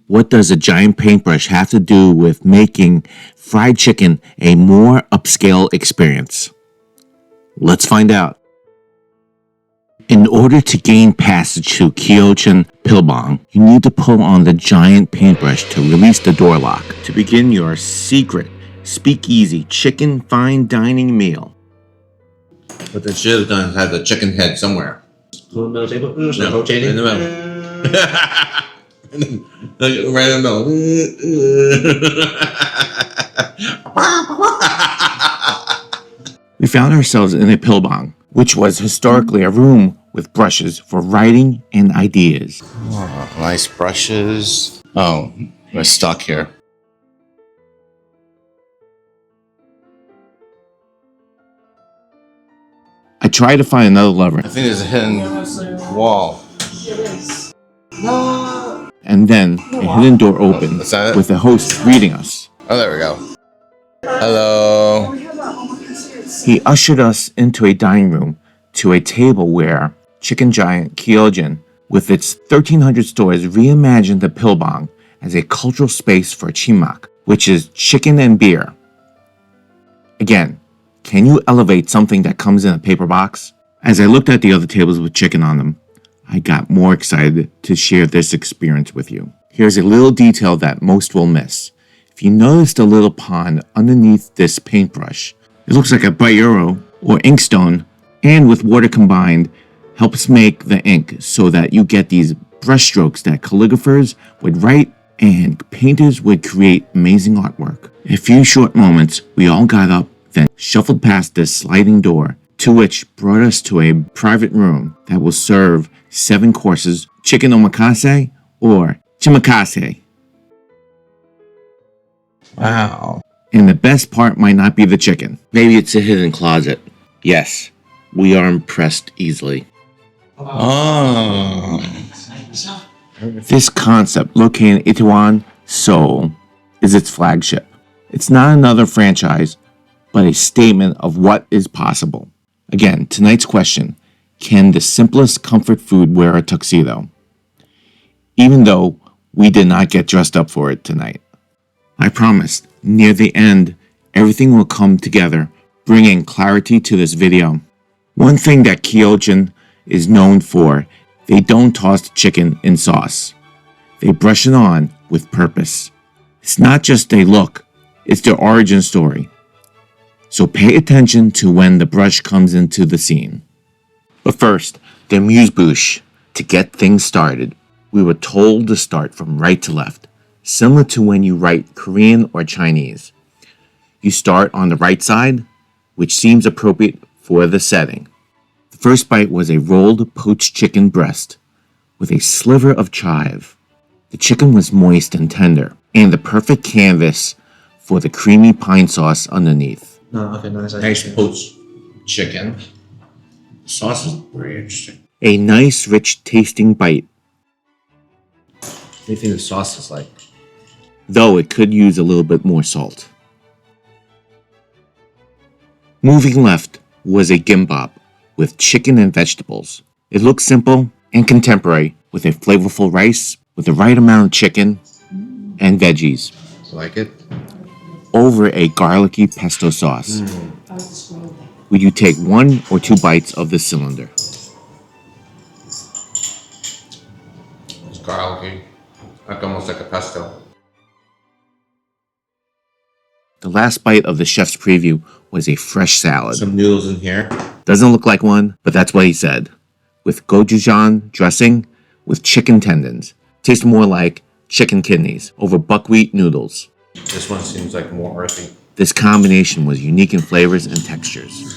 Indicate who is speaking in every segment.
Speaker 1: What does a giant paintbrush have to do with making fried chicken a more upscale experience? Let's find out. In order to gain passage to Kyochon Pilbang, you need to pull on the giant paintbrush to release the door lock to begin your secret Speakeasy chicken fine dining meal.
Speaker 2: What they should have done is had the chicken head somewhere.
Speaker 3: Put in the middle table? No,
Speaker 2: In
Speaker 3: rotating.
Speaker 2: the middle. And then, right in the middle.
Speaker 1: We found ourselves in a pilbang, which was historically a room with brushes for writing and ideas.
Speaker 2: Oh, nice brushes. Oh, we're stuck here.
Speaker 1: I tried to find another lever,
Speaker 2: I think there's a hidden wall.
Speaker 1: and then a hidden door opened
Speaker 2: Is that it?
Speaker 1: with the host greeting us.
Speaker 2: Oh, there we go. Hello.
Speaker 1: He ushered us into a dining room to a table where chicken giant Kyochon, with its 1,300 stores, reimagined the pilbang as a cultural space for chimaek, which is chicken and beer. Again, can you elevate something that comes in a paper box? As I looked at the other tables with chicken on them, I got more excited to share this experience with you. Here's a little detail that most will miss. If you notice the little pond underneath this paintbrush, it looks like a biuro or inkstone, and with water combined, helps make the ink so that you get these brushstrokes that calligraphers would write and painters would create amazing artwork. In a few short moments, we all got up, then shuffled past this sliding door, to which brought us to a private room that will serve 7 courses, chicken omakase or chimakase.
Speaker 2: Wow.
Speaker 1: And the best part might not be the chicken. Maybe it's a hidden closet. Yes, we are impressed easily.
Speaker 2: Oh.
Speaker 1: This concept, located in Itaewon, Seoul, is its flagship. It's not another franchise, but a statement of what is possible. Again, tonight's question, can the simplest comfort food wear a tuxedo? Even though we did not get dressed up for it tonight. I promised, near the end, everything will come together, bringing clarity to this video. One thing that Kyochon is known for, they don't toss the chicken in sauce. They brush it on with purpose. It's not just a look, it's their origin story. So pay attention to when the brush comes into the scene. But first, the Amuse Bouche. To get things started, we were told to start from right to left, similar to when you write Korean or Chinese. You start on the right side, which seems appropriate for the setting. The first bite was a rolled poached chicken breast with a sliver of chive. The chicken was moist and tender, and the perfect canvas for the creamy pine sauce underneath.
Speaker 3: No, okay, nice.
Speaker 2: Nice poached chicken. The sauce is very interesting.
Speaker 1: A nice, rich tasting bite,
Speaker 2: What do you think the sauce is like?
Speaker 1: though it could use a little bit more salt. Moving left was a gimbap with chicken and vegetables. It looked simple and contemporary, with a flavorful rice with the right amount of chicken and veggies
Speaker 2: Like it?
Speaker 1: over a garlicky pesto sauce. Would you take 1 or 2 bites of the cylinder?
Speaker 2: It's garlicky. Like almost like a pesto.
Speaker 1: The last bite of the chef's preview was a fresh salad.
Speaker 2: Some noodles in here.
Speaker 1: Doesn't look like one, but that's what he said. With gochujang dressing with chicken tendons. Tastes more like chicken kidneys over buckwheat noodles.
Speaker 2: This one seems like more earthy.
Speaker 1: This combination was unique in flavors and textures.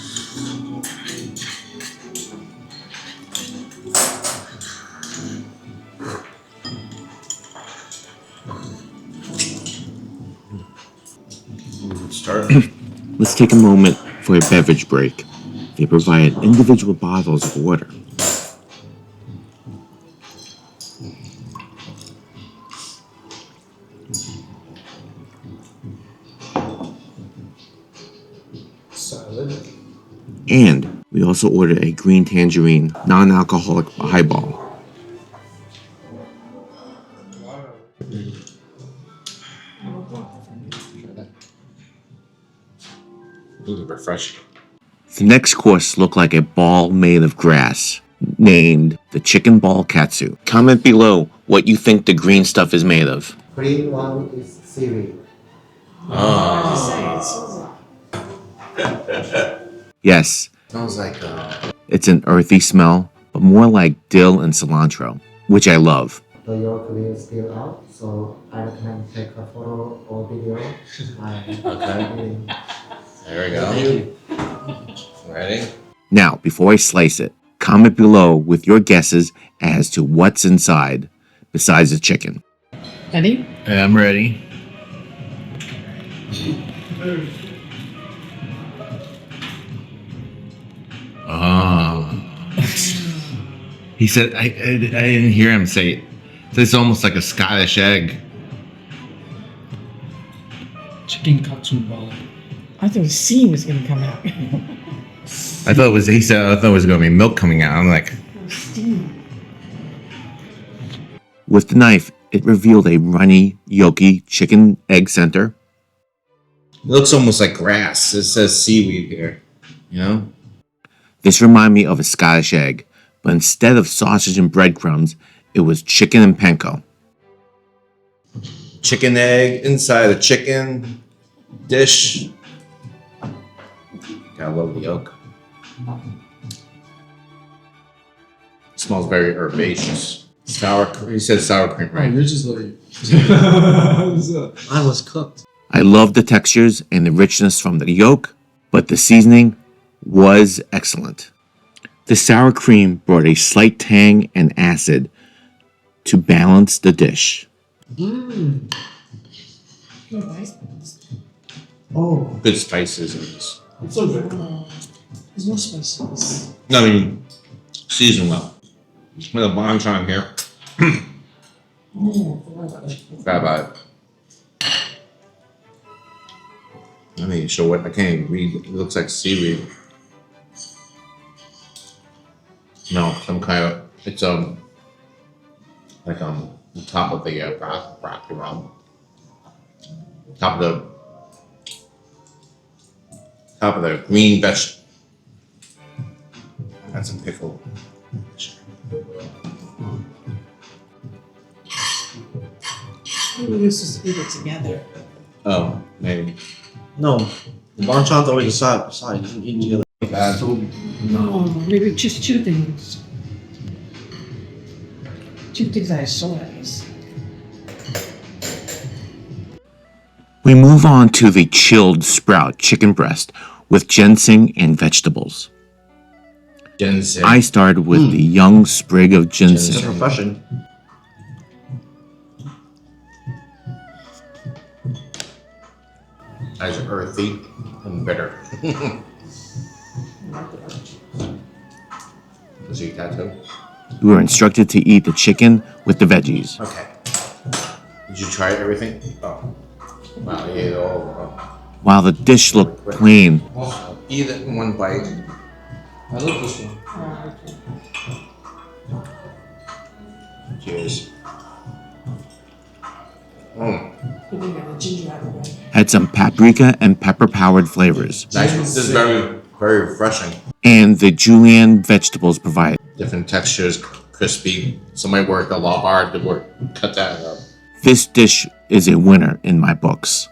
Speaker 1: Let's take a moment for a beverage break. They provide individual bottles of water. And we also ordered a green tangerine non-alcoholic highball.
Speaker 2: Really refreshing.
Speaker 1: The next course looked like a ball made of grass, named the Chicken Ball Katsu. Comment below what you think the green stuff is made of.
Speaker 3: Green one is seaweed.
Speaker 1: Yes,
Speaker 2: Smells like
Speaker 1: it's an earthy smell, but more like dill and cilantro, which I love.
Speaker 3: The yolk will spill out, so I can take a photo or video.
Speaker 2: Okay. There we go. Ready?
Speaker 1: Now, before I slice it, comment below with your guesses as to what's inside, besides the chicken.
Speaker 4: Ready?
Speaker 1: I'm ready. He said, I didn't hear him say it. So it's almost like a Scottish egg.
Speaker 4: Chicken Katsu ball. I thought the seam was gonna come out.
Speaker 1: I thought it was, he said, I thought it was going to be milk coming out. I'm like,
Speaker 4: Steam.
Speaker 1: with the knife, it revealed a runny, yolky chicken egg center.
Speaker 2: It looks almost like grass. It says seaweed here. You know?
Speaker 1: This reminded me of a Scottish egg, but instead of sausage and breadcrumbs, it was chicken and panko.
Speaker 2: Chicken egg inside a chicken dish. Gotta love the yolk. Smells very herbaceous. Sour cream. He said sour cream, right?
Speaker 5: You're just like.
Speaker 3: I was cooked.
Speaker 1: I love the textures and the richness from the yolk, but the seasoning was excellent. The sour cream brought a slight tang and acid to balance the dish.
Speaker 3: Oh,
Speaker 2: Good spices in this.
Speaker 5: It's so good. There's no spices.
Speaker 2: I mean, seasoned well. With a banchan here. Bad about it. I mean, show what I can't even read. It looks like seaweed. No, some kind of. It's like the top of the broccoli round. Top of the green vegetable. And some pickle.
Speaker 4: Maybe we used to eat it together.
Speaker 2: Oh, maybe.
Speaker 3: no. The banchan's always side. You can eat together.
Speaker 2: Bad.
Speaker 4: No, maybe just two things. Two things I saw at least.
Speaker 1: We move on to the chilled sprout chicken breast with ginseng and vegetables.
Speaker 2: Ginseng.
Speaker 1: I started with the young sprig of
Speaker 3: It's
Speaker 1: ginseng.
Speaker 3: refreshing.
Speaker 2: Eyes are earthy and bitter. Does he eat that too?
Speaker 1: We were instructed to eat the chicken with the veggies.
Speaker 2: Okay. Did you try everything? Oh. Wow, you ate it all.
Speaker 1: While the dish looked plain,
Speaker 2: Eat it in one bite.
Speaker 5: I love this one.
Speaker 2: Cheers. Mm.
Speaker 1: had some paprika and pepper-powered flavors,
Speaker 2: Nice. This is very, very refreshing.
Speaker 1: and the julienne vegetables provided.
Speaker 2: Different textures, crispy. Somebody worked a lot hard to cut that up.
Speaker 1: This dish is a winner in my books.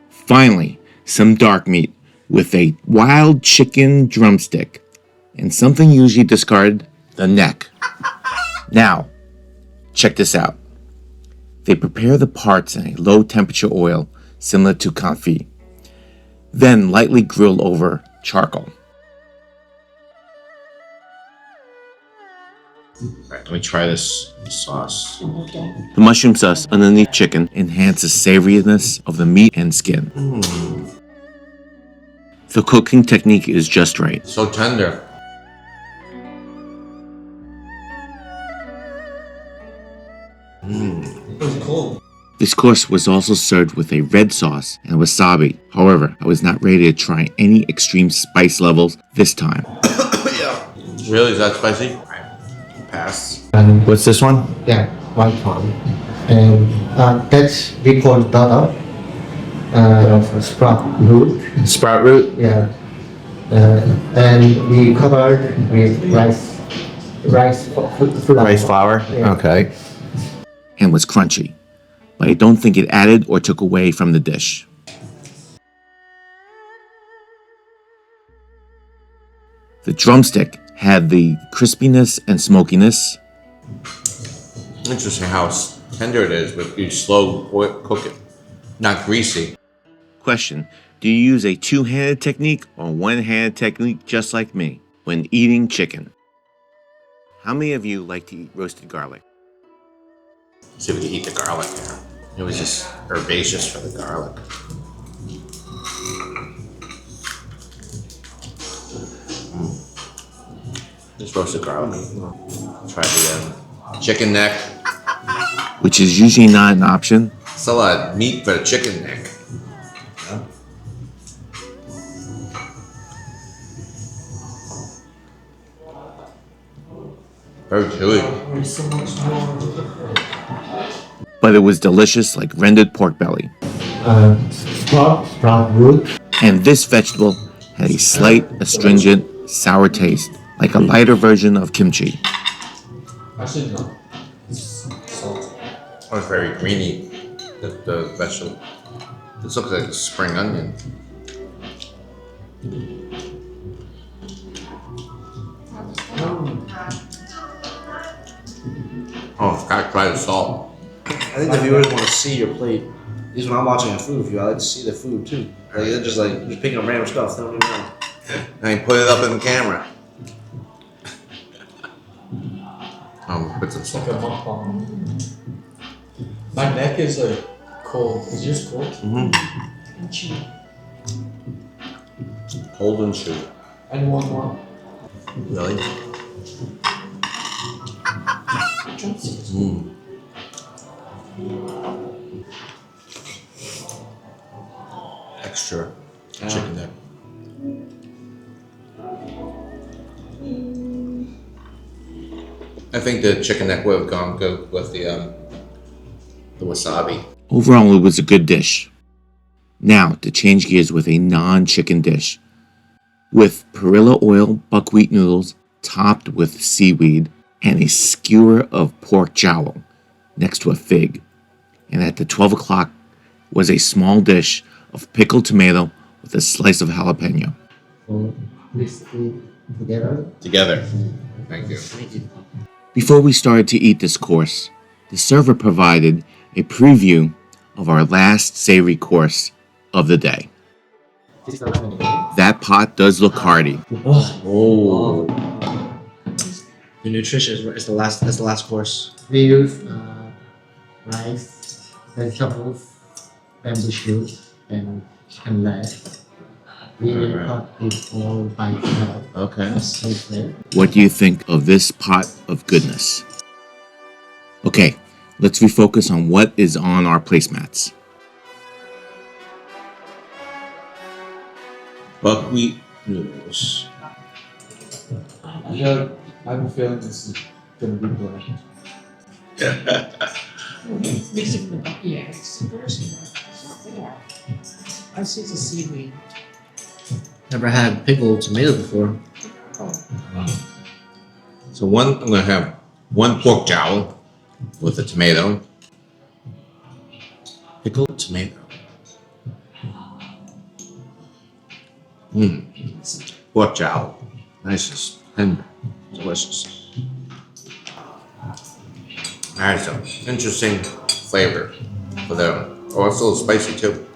Speaker 1: Finally, some dark meat with a wild chicken drumstick and something usually discarded, the neck. Now, check this out. They prepare the parts in a low temperature oil similar to confit, then lightly grill over charcoal.
Speaker 2: Alright, let me try this sauce.
Speaker 1: The mushroom sauce underneath chicken enhances savoriness of the meat and skin. The cooking technique is just right.
Speaker 2: So tender.
Speaker 5: It was cold.
Speaker 1: This course was also served with a red sauce and wasabi. However, I was not ready to try any extreme spice levels this time.
Speaker 2: Yeah. Really? Is that spicy? Pass.
Speaker 3: And
Speaker 1: What's this one?
Speaker 3: yeah, one ton. And that's we call Dadam, sprout root.
Speaker 1: Sprout root.
Speaker 3: Yeah. And we covered with rice flour.
Speaker 1: Rice flour.
Speaker 3: Yeah.
Speaker 1: Okay. And was crunchy, but I don't think it added or took away from the dish. The drumstick had the crispiness and smokiness.
Speaker 2: Interesting how tender it is, but you slow cook it. Not greasy.
Speaker 1: Question: do you use a two-handed technique or one-handed technique just like me when eating chicken? How many of you like to eat roasted garlic?
Speaker 2: See if we can eat the garlic there. It was just herbaceous for the garlic. Just roasted garlic. Try the chicken neck.
Speaker 1: Which is usually not an option.
Speaker 2: It's a lot of meat for a chicken neck. Yeah. Very chewy.
Speaker 5: There's so much more.
Speaker 1: But it was delicious like rendered pork belly.
Speaker 3: Sprout root.
Speaker 1: And this vegetable had a slight, astringent, sour taste, like a lighter version of kimchi.
Speaker 5: Actually, no. It's salt.
Speaker 2: Oh, it's very greeny, the vegetable. This looks like a spring onion. Oh, I forgot to try the salt.
Speaker 6: I think the viewers want to see your plate. At least when I'm watching a food review, I like to see the food too. Like they're just picking up random stuff. They don't even know.
Speaker 2: And he put it up in the camera. Put some salt.
Speaker 5: Like a mukbang. My neck is like cold. Is yours cold? Itchy.
Speaker 2: Cold and chewy.
Speaker 5: And one more.
Speaker 2: Really?
Speaker 5: Drumsticks.
Speaker 2: Extra chicken neck. I think the chicken neck would have gone good with the wasabi.
Speaker 1: Overall, it was a good dish. Now, to change gears with a non-chicken dish. With perilla oil buckwheat noodles topped with seaweed and a skewer of pork jowl next to a fig. And at the 12 o'clock was a small dish of pickled tomato with a slice of jalapeno.
Speaker 3: So mix it together.
Speaker 2: Together. Thank you.
Speaker 1: Before we started to eat this course, the server provided a preview of our last savory course of the day. That pot does look hearty.
Speaker 6: Oh. The nutrition is the last. That's the last course.
Speaker 3: We use rice, vegetables, bamboo shoots, and chicken leg. We will cut it all by itself.
Speaker 2: Okay.
Speaker 1: What do you think of this pot of goodness? Okay, let's refocus on what is on our placemats.
Speaker 2: Buckwheat noodles.
Speaker 5: I have a feeling this is gonna be bland.
Speaker 4: Mix it with the bucky eggs. I see the seaweed.
Speaker 6: Never had pickled tomato before.
Speaker 2: So I'm gonna have one pork jowl with a tomato. Pickled tomato. Pork jowl. Nice and delicious. Alright, so interesting flavor for the it's a little spicy too.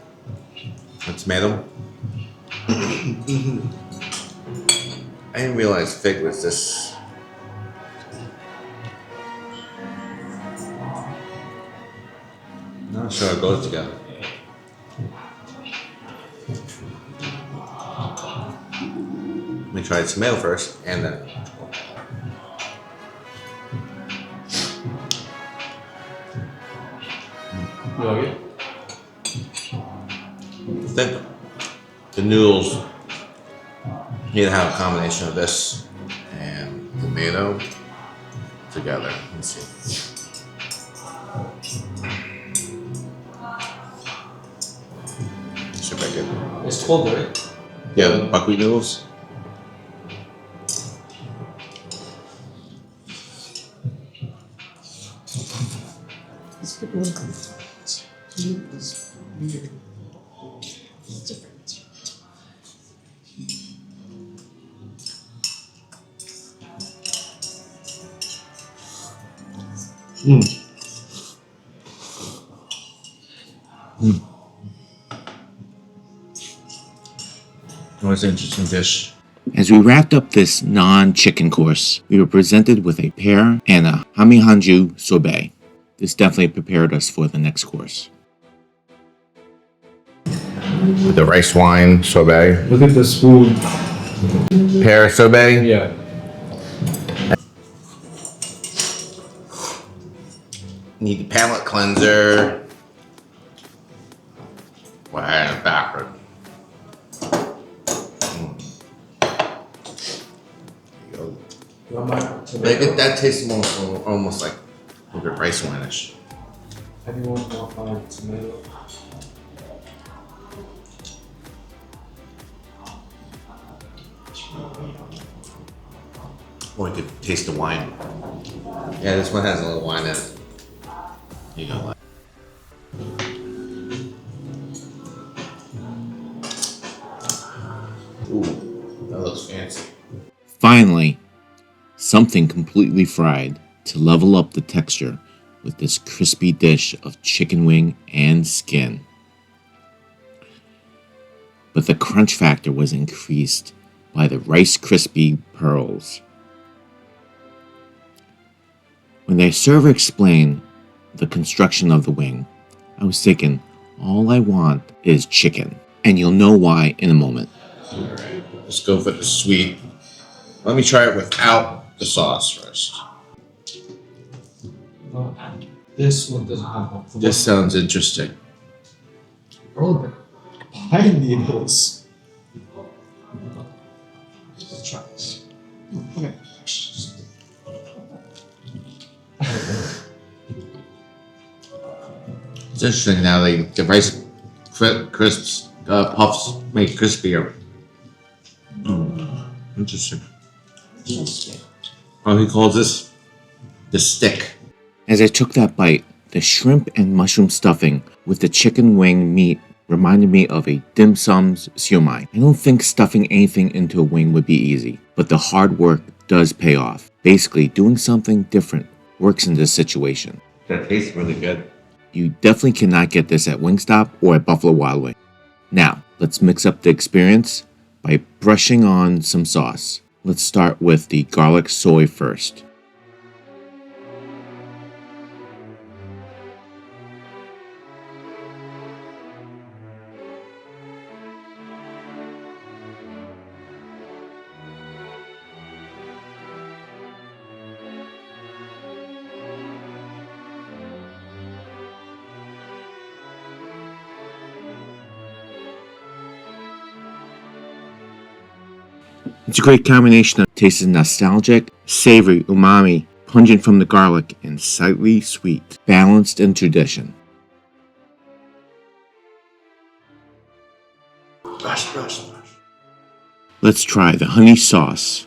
Speaker 2: The tomato. I didn't realize fig was this. Not sure it goes together. Let me try the tomato first, and then.
Speaker 5: You like it?
Speaker 2: I think the noodles need to have a combination of this and tomato together. Let's see. Should be good.
Speaker 5: It's cold, right?
Speaker 2: Yeah, the buckwheat noodles.
Speaker 4: It's good one. It's weird. It's different.
Speaker 2: Oh, it's an interesting dish.
Speaker 1: As we wrapped up this non-chicken course, we were presented with a pear and a hamihanju sorbet. This definitely prepared us for the next course.
Speaker 2: The rice wine sorbet.
Speaker 5: Look at the spoon.
Speaker 2: Pear sorbet.
Speaker 5: Yeah.
Speaker 2: Need the palate cleanser. Wow, backward. That tastes almost like a little bit rice wine-ish.
Speaker 5: Anyone want tomato?
Speaker 2: Or you could taste the wine. Yeah, this one has a little wine in it. You go. Ooh, that looks fancy.
Speaker 1: Finally, something completely fried to level up the texture with this crispy dish of chicken wing and skin. But the crunch factor was increased by the Rice Krispie pearls. When the server explained the construction of the wing, I was thinking, all I want is chicken. And you'll know why in a moment.
Speaker 2: Alright, let's go for the sweet. Let me try it without the sauce first.
Speaker 5: This one doesn't have
Speaker 2: This sounds interesting.
Speaker 5: Oh, the pine needles. Let's try this.
Speaker 4: Okay.
Speaker 2: It's interesting now the rice crisps, puffs make crispier. Interesting. Oh, he calls this the stick.
Speaker 1: As I took that bite, the shrimp and mushroom stuffing with the chicken wing meat reminded me of a dim sum's siomai. I don't think stuffing anything into a wing would be easy, but the hard work does pay off. Basically, doing something different works in this situation.
Speaker 2: That tastes really good.
Speaker 1: You definitely cannot get this at Wingstop or at Buffalo Wild Wing. Now, let's mix up the experience by brushing on some sauce. Let's start with the garlic soy first. It's a great combination of tastes nostalgic, savory, umami, pungent from the garlic, and slightly sweet, balanced in tradition.
Speaker 2: Brush.
Speaker 1: Let's try the honey sauce.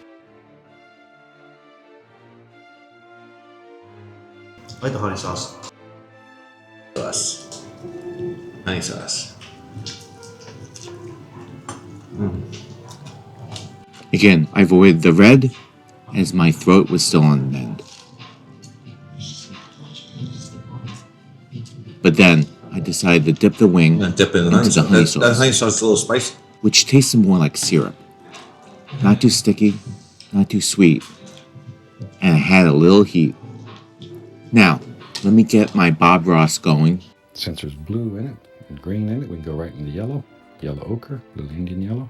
Speaker 6: I like the honey sauce.
Speaker 2: Honey sauce.
Speaker 1: Again, I avoided the red as my throat was still on the mend. But then I decided to dip the wing
Speaker 2: Dip it in
Speaker 1: into
Speaker 2: honey
Speaker 1: the
Speaker 2: sauce.
Speaker 1: honey
Speaker 2: That
Speaker 1: sauce,
Speaker 2: honey sauce is a little spicy.
Speaker 1: which tasted more like syrup. Not too sticky, not too sweet, and it had a little heat. Now, let me get my Bob Ross going.
Speaker 7: Since there's blue in it and green in it, we can go right into yellow ochre, little Indian yellow,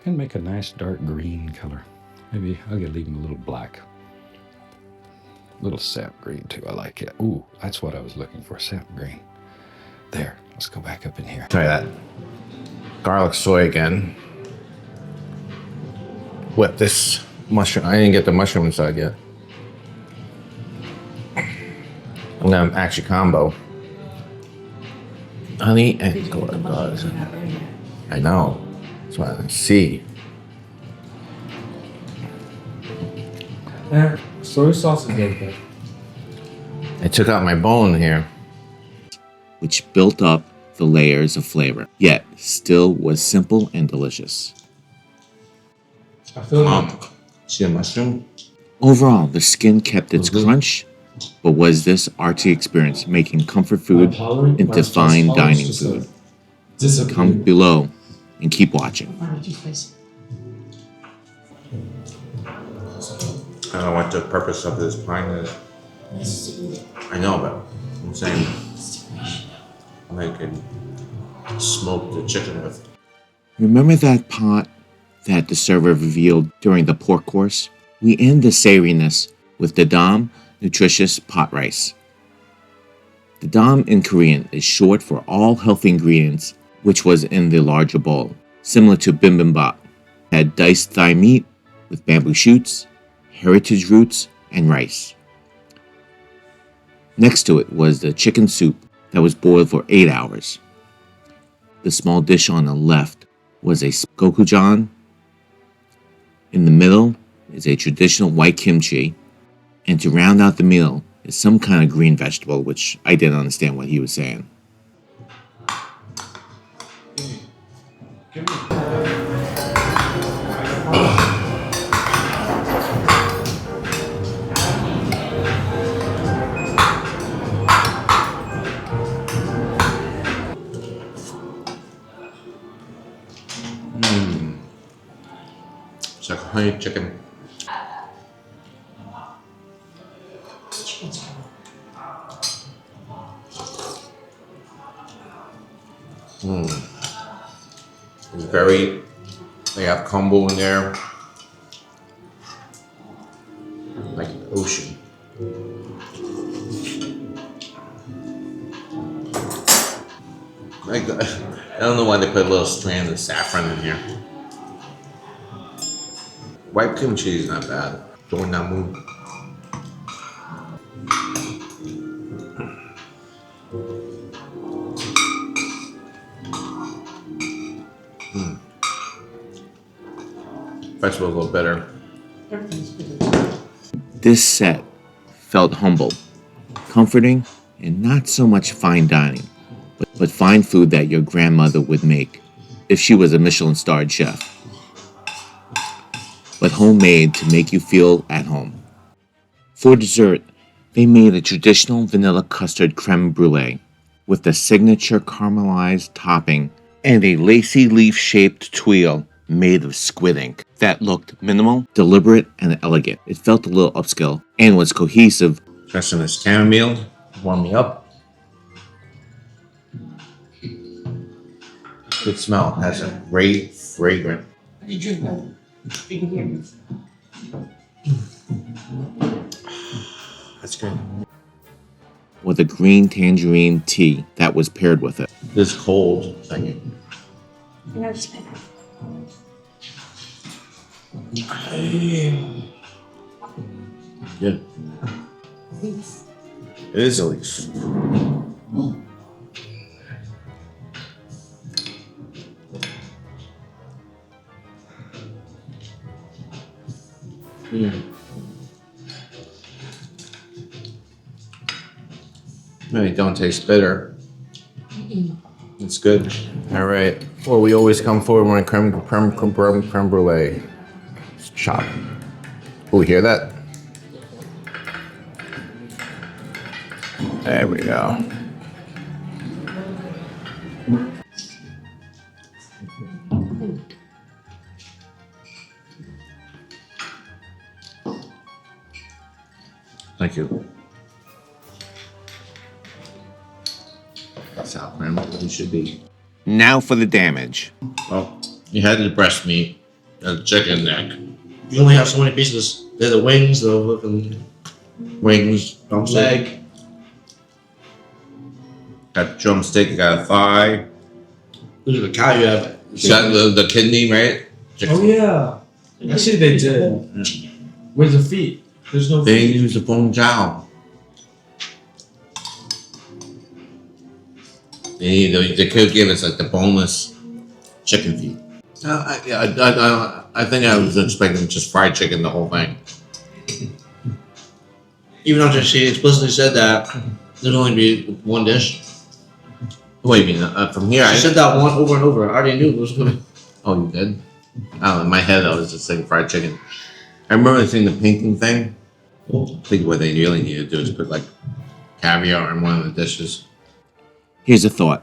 Speaker 7: and make a nice dark green color. Maybe I'll leave them a little black. Little sap green too. I like it. Ooh, that's what I was looking for. Sap green. There. Let's go back up in here.
Speaker 2: Try that. Garlic soy again. Whip this mushroom. I didn't get the mushroom inside yet. I'm gonna actually combo honey and garlic. I know. That's what I see.
Speaker 5: Yeah, soy sauce is really good.
Speaker 2: I took out my bone here.
Speaker 1: which built up the layers of flavor, yet still was simple and delicious.
Speaker 5: I feel like
Speaker 2: See the mushroom?
Speaker 1: Overall, the skin kept its crunch, but was this artsy experience making comfort food into fine dining food? Comment below and keep watching.
Speaker 2: I don't know what the purpose of this pine is. I know, but I'm saying I can smoke the chicken with.
Speaker 1: Remember that pot that the server revealed during the pork course? We end the savoriness with Dadam nutritious pot rice. Dadam in Korean is short for all healthy ingredients, which was in the larger bowl, similar to bibimbap. Had diced thigh meat with bamboo shoots, heritage roots, and rice. Next to it was the chicken soup that was boiled for 8 hours. The small dish on the left was a gochujang. In the middle is a traditional white kimchi, and to round out the meal is some kind of green vegetable, which I didn't understand what he was saying.
Speaker 2: It's like honey chicken. It's very, they have kombu in there, like an ocean. I don't know why they put a little strand of saffron in here. White kimchi is not bad. Going that mood. Vegetables a little better.
Speaker 1: This set felt humble, comforting, and not so much fine dining, but fine food that your grandmother would make if she was a Michelin-starred chef. But homemade to make you feel at home. For dessert, they made a traditional vanilla custard creme brulee with a signature caramelized topping and a lacy leaf-shaped tuile made of squid ink that looked minimal, deliberate, and elegant. It felt a little upscale and was cohesive.
Speaker 2: Just in this chamomile, warm me up. Good smell. Has a great fragrance. That's good.
Speaker 1: With a green tangerine tea that was paired with it.
Speaker 2: This cold. Thank you. Good. It is Elise. Really don't taste bitter. It's good. All right. Well, we always come forward when creme brulee. It's chopped. Oh, hear that? There we go. Thank you. That's how it should be.
Speaker 1: Now for the damage.
Speaker 2: Well, you had the breast meat, the chicken neck.
Speaker 6: You only have so many pieces. There's the wings, the
Speaker 2: wings,
Speaker 6: Leg.
Speaker 2: got drumstick, got a thigh,
Speaker 6: Look at the cow you have.
Speaker 2: got the kidney, right?
Speaker 5: Oh yeah. Actually, they did. Where's the feet? There's no
Speaker 2: They
Speaker 5: feet.
Speaker 2: use the bone jowl. They could give us like the boneless chicken feet. I think I was expecting just fried chicken the whole thing.
Speaker 6: Even though she explicitly said that there'd only be one dish.
Speaker 2: Wait, you mean from here?
Speaker 6: She said that one over and over. I already knew it was coming.
Speaker 2: Oh, you did? I don't know. In my head, I was just saying fried chicken. I remember seeing the painting thing. I think what they really need to do is put like caviar in one of the dishes.
Speaker 1: Here's a thought.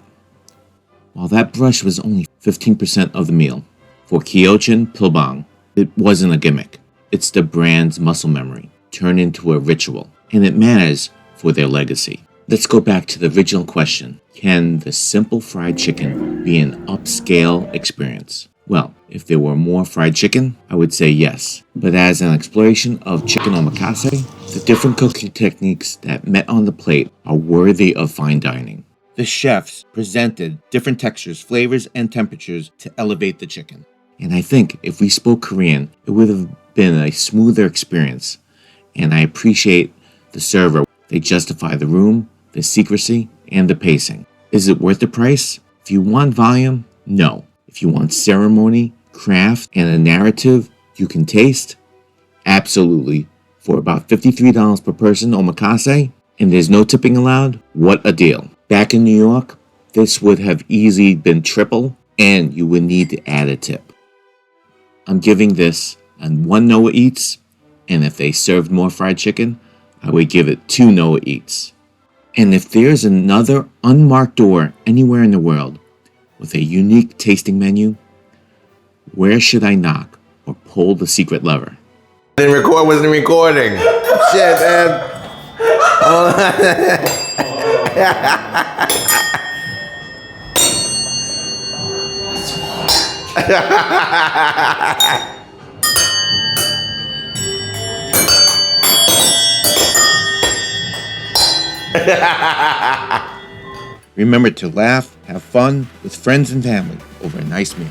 Speaker 1: While that brush was only 15% of the meal, for Kyochon Pilbang, it wasn't a gimmick. It's the brand's muscle memory turned into a ritual, and it matters for their legacy. Let's go back to the original question. Can the simple fried chicken be an upscale experience? Well, if there were more fried chicken, I would say yes. But as an exploration of chicken omakase, the different cooking techniques that met on the plate are worthy of fine dining. The chefs presented different textures, flavors, and temperatures to elevate the chicken. And I think if we spoke Korean, it would have been a smoother experience. And I appreciate the server. They justify the room, the secrecy, and the pacing. Is it worth the price? If you want volume, no. If you want ceremony, craft, and a narrative you can taste, absolutely. For about $53 per person omakase, and there's no tipping allowed, what a deal. Back in New York, this would have easily been triple, and you would need to add a tip. I'm giving this a 1 Noah Eats, and if they served more fried chicken, I would give it 2 Noah Eats. And if there's another unmarked door anywhere in the world with a unique tasting menu, where should I knock or pull the secret lever?
Speaker 2: Wasn't recording. Shit, man.
Speaker 1: Remember to laugh, have fun with friends and family over a nice meal.